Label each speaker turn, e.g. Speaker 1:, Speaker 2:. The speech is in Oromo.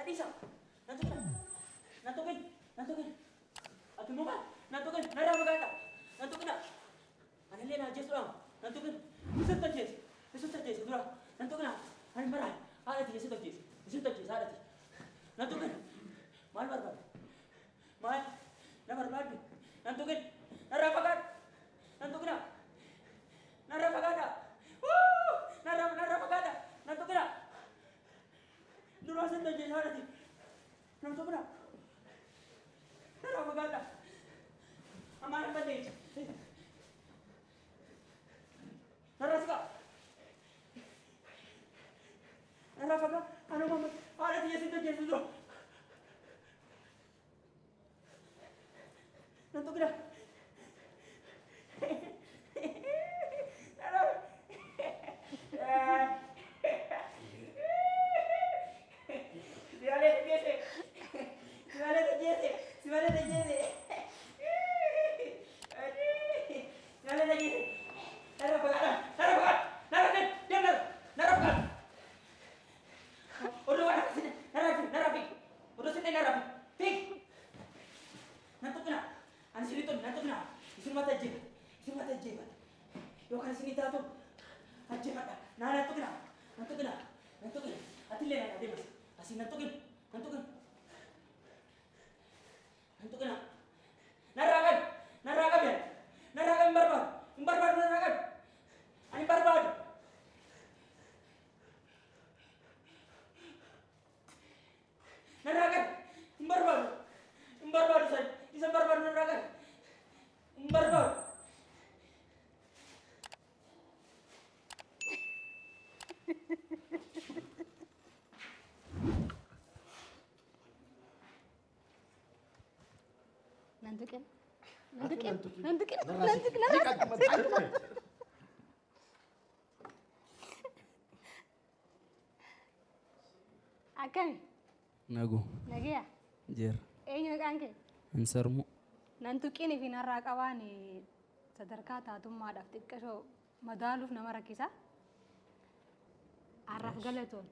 Speaker 1: Nadisa. Nantukin. Ati mo ba? Nantukin. Naramagata. Nantukin na. Anilin na, Jess lang. Nantukin. Isang Jess. Dura. Nantukin na. Anong maray? Arati, isang Jess. Arati. Nantukin. Mahal barbad. Mahal. Na barbad. Nantukin. Narapagat. Nantukin na. Narapagata. Woo! Narapagata. Nantukin na. Dura isang Jess. Arati. Nantukin na. Narapagata. Amahan ba din? Narasika. Narapaga. Ano mama? Arati, isang Jess. Dura. Nantukin na. Nantukin. Akan?
Speaker 2: Nagu.
Speaker 1: Nagiya?
Speaker 2: Jer.
Speaker 1: Eenyu qaanke?
Speaker 2: Insarmu.
Speaker 1: Nantuqini fi narraa qabaan sadarkaa taatummaadhaaf xiqqashoo madaaluuf nama rakkisa. Arraaf galatoon.